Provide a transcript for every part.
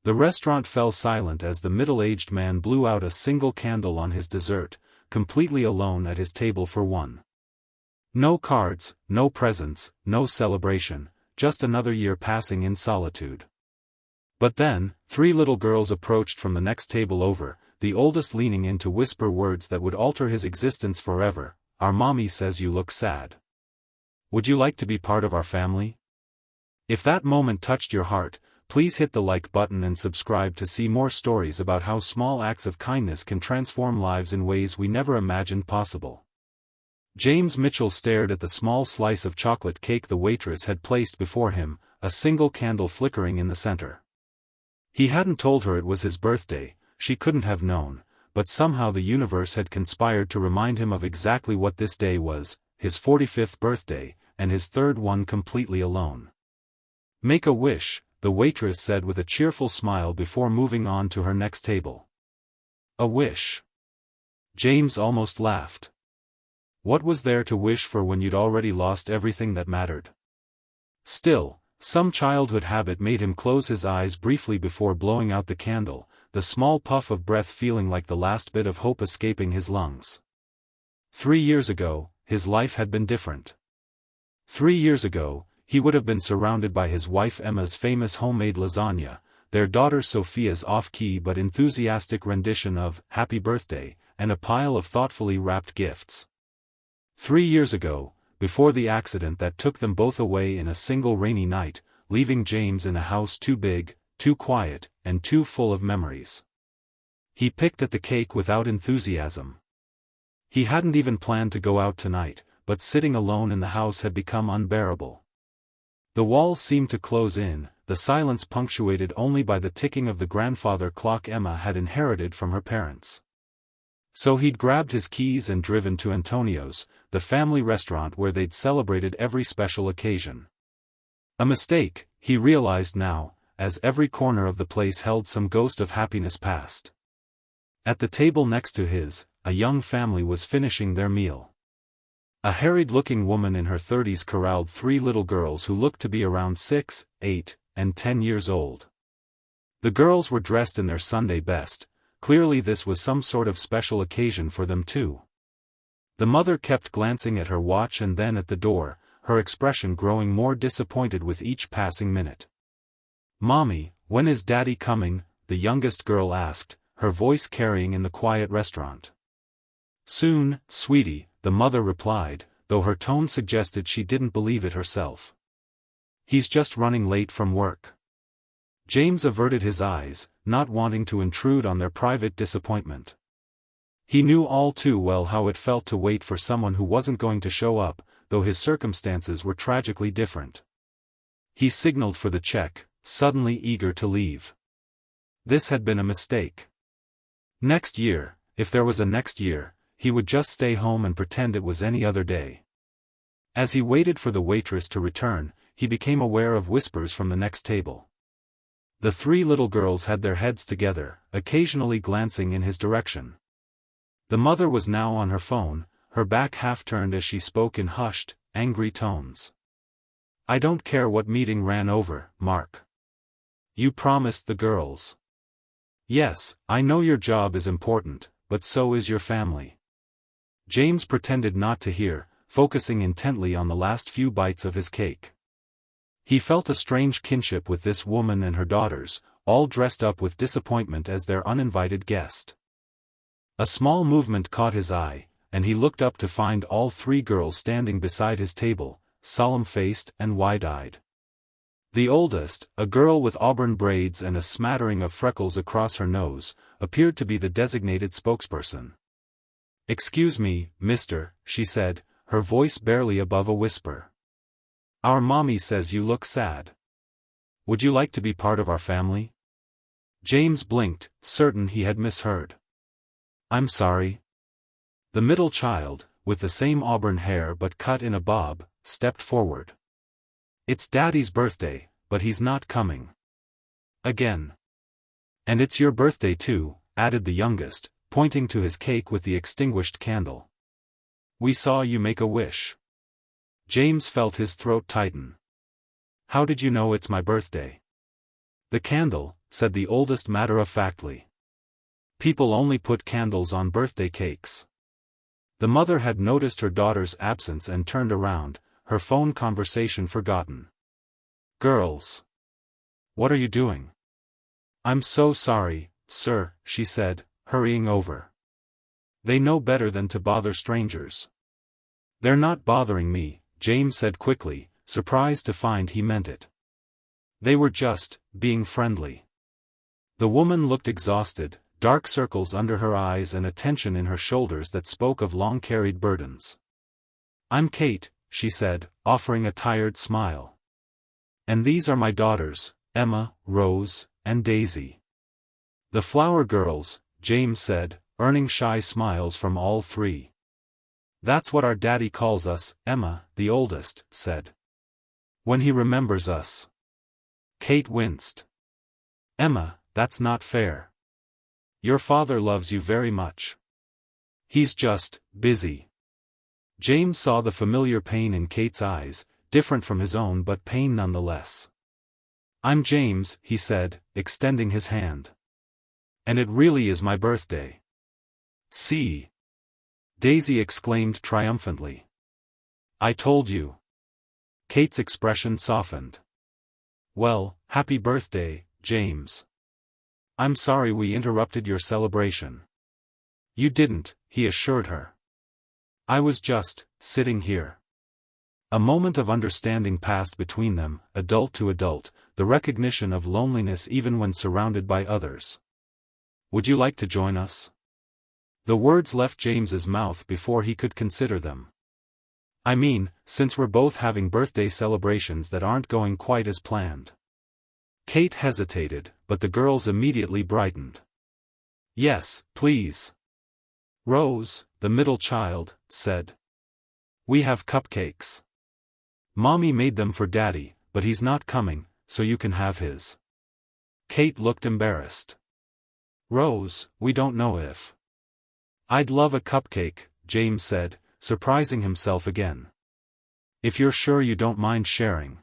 The restaurant fell silent as the middle-aged man blew out a single candle on his dessert, completely alone at his table for one. No cards, no presents, no celebration, just another year passing in solitude. But then, 3 little girls approached from the next table over, the oldest leaning in to whisper words that would alter his existence forever. "Our mommy says you look sad. Would you like to be part of our family?" If that moment touched your heart, please hit the like button and subscribe to see more stories about how small acts of kindness can transform lives in ways we never imagined possible. James Mitchell stared at the small slice of chocolate cake the waitress had placed before him, a single candle flickering in the center. He hadn't told her it was his birthday, she couldn't have known, but somehow the universe had conspired to remind him of exactly what this day was, his 45th birthday, and his third one completely alone. "Make a wish," the waitress said with a cheerful smile before moving on to her next table. A wish? James almost laughed. What was there to wish for when you'd already lost everything that mattered? Still, some childhood habit made him close his eyes briefly before blowing out the candle, the small puff of breath feeling like the last bit of hope escaping his lungs. 3 years ago, his life had been different. 3 years ago, he would have been surrounded by his wife Emma's famous homemade lasagna, their daughter Sophia's off-key but enthusiastic rendition of "Happy Birthday," and a pile of thoughtfully wrapped gifts. 3 years ago, before the accident that took them both away in a single rainy night, leaving James in a house too big, too quiet, and too full of memories. He picked at the cake without enthusiasm. He hadn't even planned to go out tonight, but sitting alone in the house had become unbearable. The walls seemed to close in, the silence punctuated only by the ticking of the grandfather clock Emma had inherited from her parents. So he'd grabbed his keys and driven to Antonio's, the family restaurant where they'd celebrated every special occasion. A mistake, he realized now, as every corner of the place held some ghost of happiness past. At the table next to his, a young family was finishing their meal. A harried-looking woman in her 30s corralled 3 little girls who looked to be around 6, 8, and 10 years old. The girls were dressed in their Sunday best, clearly this was some sort of special occasion for them too. The mother kept glancing at her watch and then at the door, her expression growing more disappointed with each passing minute. "Mommy, when is Daddy coming?" the youngest girl asked, her voice carrying in the quiet restaurant. "Soon, sweetie," the mother replied, though her tone suggested she didn't believe it herself. "He's just running late from work." James averted his eyes, not wanting to intrude on their private disappointment. He knew all too well how it felt to wait for someone who wasn't going to show up, though his circumstances were tragically different. He signaled for the check, suddenly eager to leave. This had been a mistake. Next year, if there was a next year, he would just stay home and pretend it was any other day. As he waited for the waitress to return, he became aware of whispers from the next table. The 3 little girls had their heads together, occasionally glancing in his direction. The mother was now on her phone, her back half-turned as she spoke in hushed, angry tones. "I don't care what meeting ran over, Mark. You promised the girls." "Yes, I know your job is important, but so is your family." James pretended not to hear, focusing intently on the last few bites of his cake. He felt a strange kinship with this woman and her daughters, all dressed up with disappointment as their uninvited guest. A small movement caught his eye, and he looked up to find all 3 girls standing beside his table, solemn-faced and wide-eyed. The oldest, a girl with auburn braids and a smattering of freckles across her nose, appeared to be the designated spokesperson. "Excuse me, mister," she said, her voice barely above a whisper. "Our mommy says you look sad. Would you like to be part of our family?" James blinked, certain he had misheard. "I'm sorry." The middle child, with the same auburn hair but cut in a bob, stepped forward. "It's Daddy's birthday, but he's not coming. Again. And it's your birthday too," added the youngest, pointing to his cake with the extinguished candle. "We saw you make a wish." James felt his throat tighten. "How did you know it's my birthday?" The candle, said the oldest matter-of-factly. People only put candles on birthday cakes. The mother had noticed her daughter's absence and turned around, her phone conversation forgotten. "Girls. What are you doing?" "I'm so sorry, sir," she said, hurrying over. "They know better than to bother strangers." "They're not bothering me," James said quickly, surprised to find he meant it. "They were just being friendly." The woman looked exhausted, dark circles under her eyes and a tension in her shoulders that spoke of long-carried burdens. "I'm Kate," she said, offering a tired smile. "And these are my daughters, Emma, Rose, and Daisy." "The flower girls," James said, earning shy smiles from all three. "That's what our daddy calls us," Emma, the oldest, said. "When he remembers us." Kate winced. "Emma, that's not fair. Your father loves you very much. He's just busy." James saw the familiar pain in Kate's eyes, different from his own but pain nonetheless. "I'm James," he said, extending his hand. "And it really is my birthday." "See!" Daisy exclaimed triumphantly. "I told you." Kate's expression softened. "Well, happy birthday, James. I'm sorry we interrupted your celebration." "You didn't," he assured her. "I was just sitting here." A moment of understanding passed between them, adult to adult, the recognition of loneliness even when surrounded by others. "Would you like to join us?" The words left James's mouth before he could consider them. "I mean, since we're both having birthday celebrations that aren't going quite as planned." Kate hesitated, but the girls immediately brightened. "Yes, please." Rose, the middle child, said. "We have cupcakes. Mommy made them for Daddy, but he's not coming, so you can have his." Kate looked embarrassed. "Rose, we don't know if." "I'd love a cupcake," James said, surprising himself again. "If you're sure you don't mind sharing."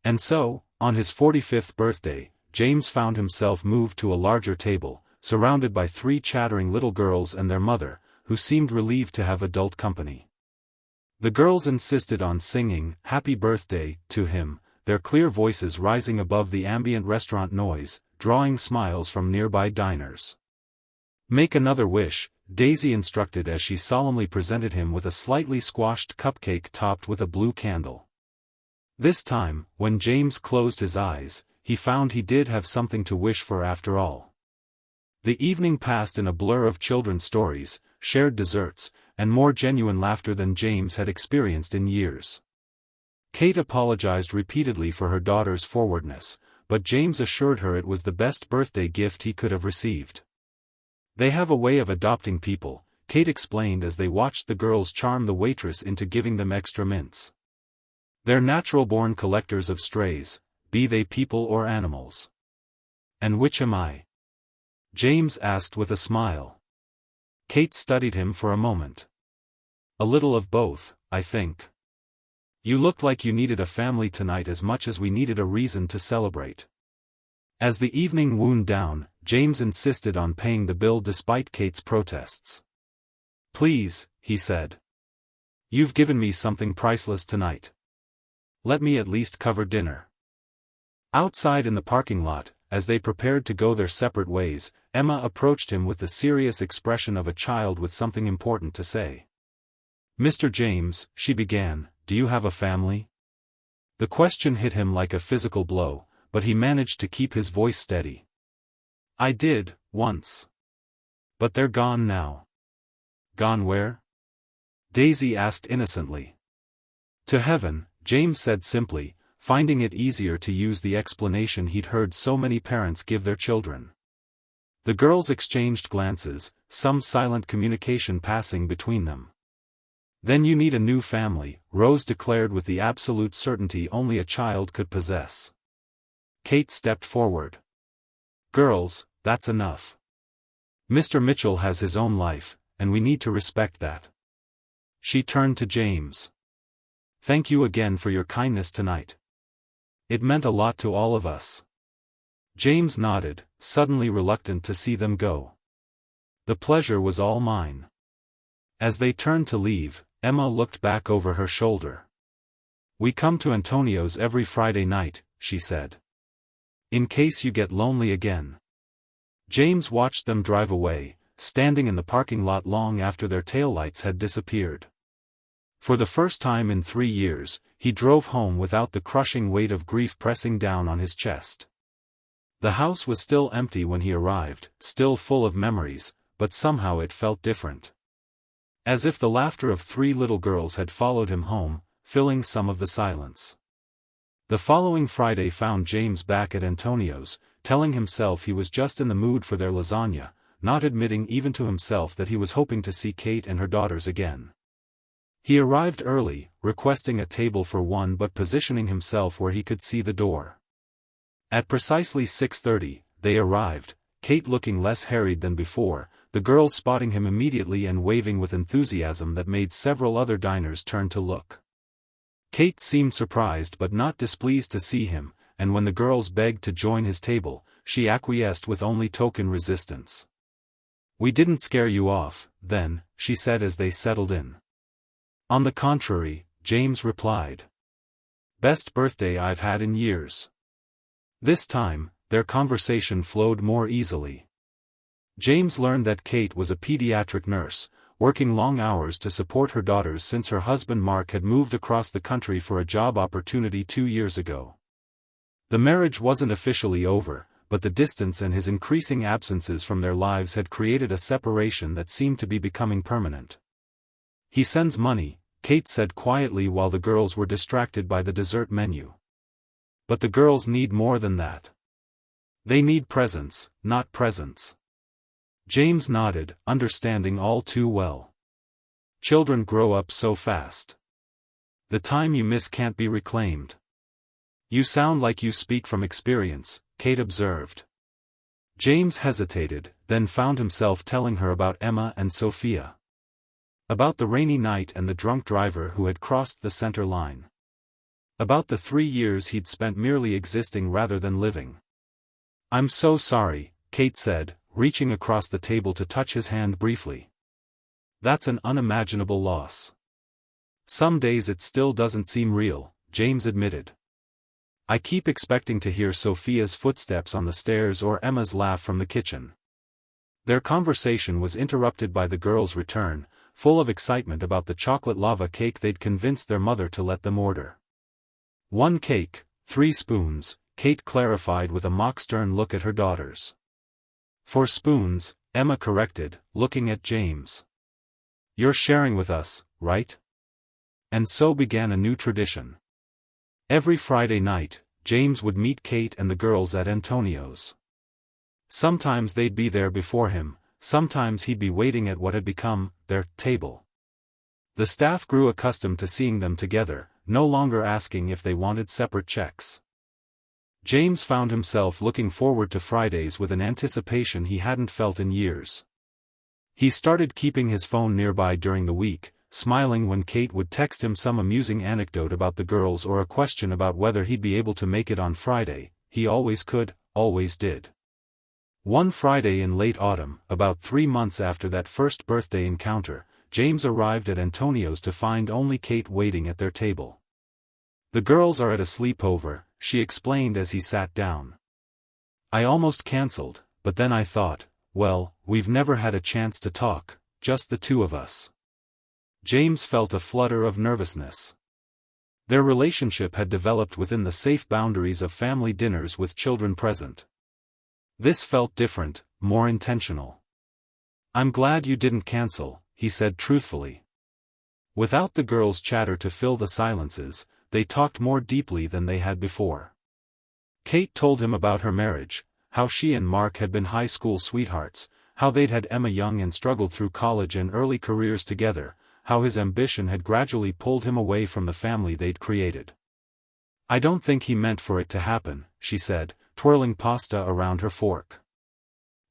And so, on his 45th birthday, James found himself moved to a larger table, surrounded by 3 chattering little girls and their mother, who seemed relieved to have adult company. The girls insisted on singing "Happy Birthday" to him, their clear voices rising above the ambient restaurant noise, drawing smiles from nearby diners. "Make another wish," Daisy instructed as she solemnly presented him with a slightly squashed cupcake topped with a blue candle. This time, when James closed his eyes, he found he did have something to wish for after all. The evening passed in a blur of children's stories, shared desserts, and more genuine laughter than James had experienced in years. Kate apologized repeatedly for her daughter's forwardness, but James assured her it was the best birthday gift he could have received. "They have a way of adopting people," Kate explained as they watched the girls charm the waitress into giving them extra mints. "They're natural-born collectors of strays, be they people or animals." "And which am I?" James asked with a smile. Kate studied him for a moment. "A little of both, I think. You looked like you needed a family tonight as much as we needed a reason to celebrate." As the evening wound down, James insisted on paying the bill despite Kate's protests. "Please," he said. "You've given me something priceless tonight. Let me at least cover dinner." Outside in the parking lot, as they prepared to go their separate ways, Emma approached him with the serious expression of a child with something important to say. "Mr. James," she began, "do you have a family?" The question hit him like a physical blow, but he managed to keep his voice steady. "I did, once. But they're gone now." "Gone where?" Daisy asked innocently. "To heaven," James said simply, finding it easier to use the explanation he'd heard so many parents give their children. The girls exchanged glances, some silent communication passing between them. "Then you need a new family," Rose declared with the absolute certainty only a child could possess. Kate stepped forward. "Girls, that's enough. Mr. Mitchell has his own life, and we need to respect that." She turned to James. "Thank you again for your kindness tonight. It meant a lot to all of us." James nodded, suddenly reluctant to see them go. The pleasure was all mine. As they turned to leave, Emma looked back over her shoulder. We come to Antonio's every Friday night, she said. In case you get lonely again. James watched them drive away, standing in the parking lot long after their taillights had disappeared. For the first time in 3 years, he drove home without the crushing weight of grief pressing down on his chest. The house was still empty when he arrived, still full of memories, but somehow it felt different. As if the laughter of 3 little girls had followed him home, filling some of the silence. The following Friday found James back at Antonio's, telling himself he was just in the mood for their lasagna, not admitting even to himself that he was hoping to see Kate and her daughters again. He arrived early, requesting a table for 1 but positioning himself where he could see the door. At precisely 6:30, they arrived, Kate looking less harried than before, the girls spotting him immediately and waving with enthusiasm that made several other diners turn to look. Kate seemed surprised but not displeased to see him, and when the girls begged to join his table, she acquiesced with only token resistance. We didn't scare you off, then, she said as they settled in. On the contrary, James replied. Best birthday I've had in years. This time, their conversation flowed more easily. James learned that Kate was a pediatric nurse, working long hours to support her daughters since her husband Mark had moved across the country for a job opportunity 2 years ago. The marriage wasn't officially over, but the distance and his increasing absences from their lives had created a separation that seemed to be becoming permanent. He sends money, Kate said quietly while the girls were distracted by the dessert menu. But the girls need more than that. They need presence, not presents. James nodded, understanding all too well. Children grow up so fast. The time you miss can't be reclaimed. You sound like you speak from experience, Kate observed. James hesitated, then found himself telling her about Emma and Sophia. About the rainy night and the drunk driver who had crossed the center line. About the 3 years he'd spent merely existing rather than living. I'm so sorry, Kate said, reaching across the table to touch his hand briefly. That's an unimaginable loss. Some days it still doesn't seem real, James admitted. I keep expecting to hear Sophia's footsteps on the stairs or Emma's laugh from the kitchen. Their conversation was interrupted by the girls' return, full of excitement about the chocolate lava cake they'd convinced their mother to let them order. 1 cake, 3 spoons, Kate clarified with a mock-stern look at her daughters. 4 spoons, Emma corrected, looking at James. You're sharing with us, right? And so began a new tradition. Every Friday night, James would meet Kate and the girls at Antonio's. Sometimes they'd be there before him, sometimes he'd be waiting at what had become their table. The staff grew accustomed to seeing them together, no longer asking if they wanted separate checks. James found himself looking forward to Fridays with an anticipation he hadn't felt in years. He started keeping his phone nearby during the week, smiling when Kate would text him some amusing anecdote about the girls or a question about whether he'd be able to make it on Friday. He always could, always did. One Friday in late autumn, about 3 months after that first birthday encounter, James arrived at Antonio's to find only Kate waiting at their table. The girls are at a sleepover, she explained as he sat down. I almost cancelled, but then I thought, well, we've never had a chance to talk, just the 2 of us. James felt a flutter of nervousness. Their relationship had developed within the safe boundaries of family dinners with children present. This felt different, more intentional. I'm glad you didn't cancel, he said truthfully. Without the girls' chatter to fill the silences, they talked more deeply than they had before. Kate told him about her marriage, how she and Mark had been high school sweethearts, how they'd had Emma young and struggled through college and early careers together, how his ambition had gradually pulled him away from the family they'd created. I don't think he meant for it to happen, she said, twirling pasta around her fork.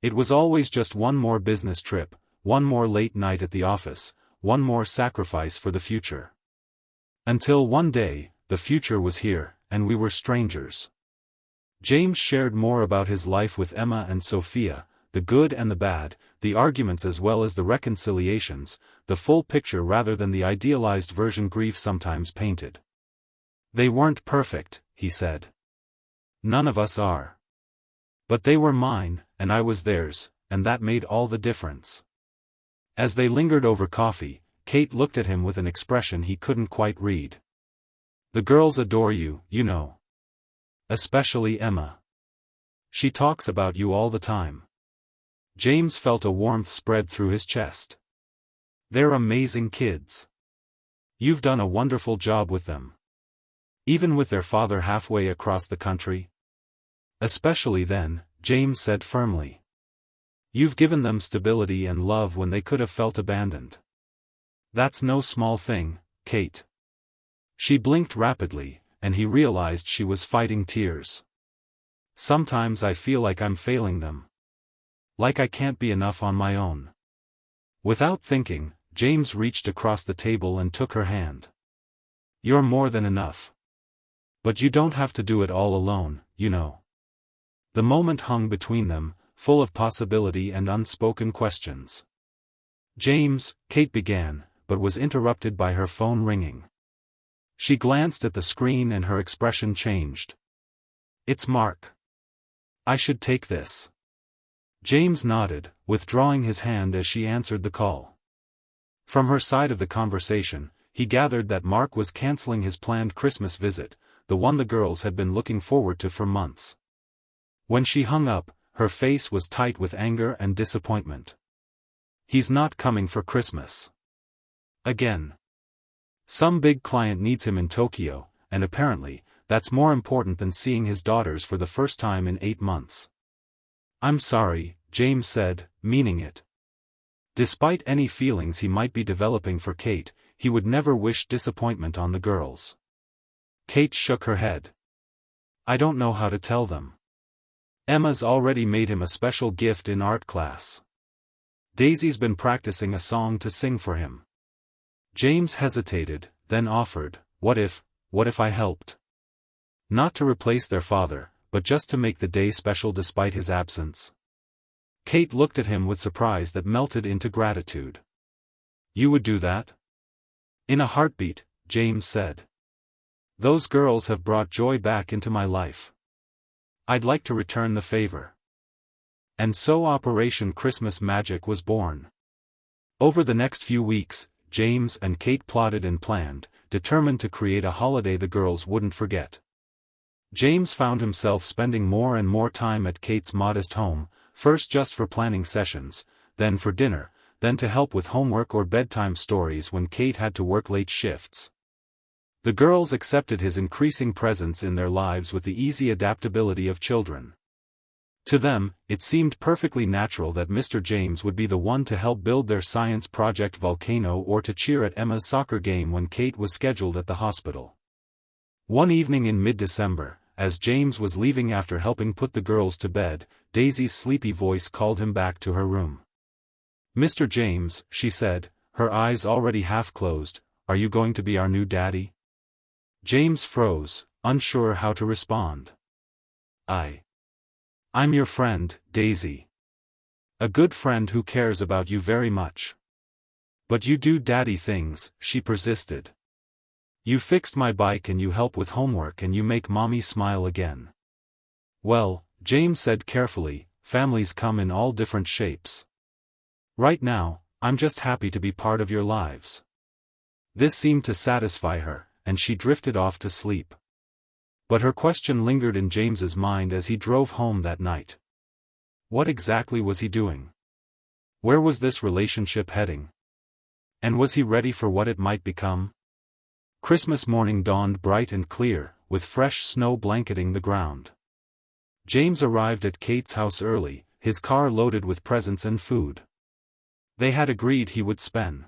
It was always just one more business trip, one more late night at the office, one more sacrifice for the future. Until one day, the future was here, and we were strangers. James shared more about his life with Emma and Sophia, the good and the bad, the arguments as well as the reconciliations, the full picture rather than the idealized version grief sometimes painted. They weren't perfect, he said. None of us are. But they were mine, and I was theirs, and that made all the difference. As they lingered over coffee, Kate looked at him with an expression he couldn't quite read. The girls adore you, you know. Especially Emma. She talks about you all the time. James felt a warmth spread through his chest. They're amazing kids. You've done a wonderful job with them. Even with their father halfway across the country. Especially then, James said firmly. You've given them stability and love when they could have felt abandoned. That's no small thing, Kate. She blinked rapidly, and he realized she was fighting tears. Sometimes I feel like I'm failing them. Like I can't be enough on my own. Without thinking, James reached across the table and took her hand. You're more than enough. But you don't have to do it all alone, you know. The moment hung between them, full of possibility and unspoken questions. James, Kate began, but was interrupted by her phone ringing. She glanced at the screen and her expression changed. It's Mark. I should take this. James nodded, withdrawing his hand as she answered the call. From her side of the conversation, he gathered that Mark was canceling his planned Christmas visit, the one the girls had been looking forward to for months. When she hung up, her face was tight with anger and disappointment. He's not coming for Christmas. Again. Some big client needs him in Tokyo, and apparently, that's more important than seeing his daughters for the first time in 8 months. I'm sorry, James said, meaning it. Despite any feelings he might be developing for Kate, he would never wish disappointment on the girls. Kate shook her head. I don't know how to tell them. Emma's already made him a special gift in art class. Daisy's been practicing a song to sing for him. James hesitated, then offered, what if I helped? Not to replace their father, but just to make the day special despite his absence. Kate looked at him with surprise that melted into gratitude. You would do that? In a heartbeat, James said. Those girls have brought joy back into my life. I'd like to return the favor. And so Operation Christmas Magic was born. Over the next few weeks, James and Kate plotted and planned, determined to create a holiday the girls wouldn't forget. James found himself spending more and more time at Kate's modest home, first just for planning sessions, then for dinner, then to help with homework or bedtime stories when Kate had to work late shifts. The girls accepted his increasing presence in their lives with the easy adaptability of children. To them, it seemed perfectly natural that Mr. James would be the one to help build their science project Volcano or to cheer at Emma's soccer game when Kate was scheduled at the hospital. One evening in mid-December, as James was leaving after helping put the girls to bed, Daisy's sleepy voice called him back to her room. Mr. James, she said, her eyes already half closed, are you going to be our new daddy? James froze, unsure how to respond. I'm your friend, Daisy. A good friend who cares about you very much. But you do daddy things, she persisted. You fixed my bike and you help with homework and you make mommy smile again. Well, James said carefully, families come in all different shapes. Right now, I'm just happy to be part of your lives. This seemed to satisfy her, and she drifted off to sleep. But her question lingered in James's mind as he drove home that night. What exactly was he doing? Where was this relationship heading? And was he ready for what it might become? Christmas morning dawned bright and clear, with fresh snow blanketing the ground. James arrived at Kate's house early, his car loaded with presents and food. They had agreed he would spend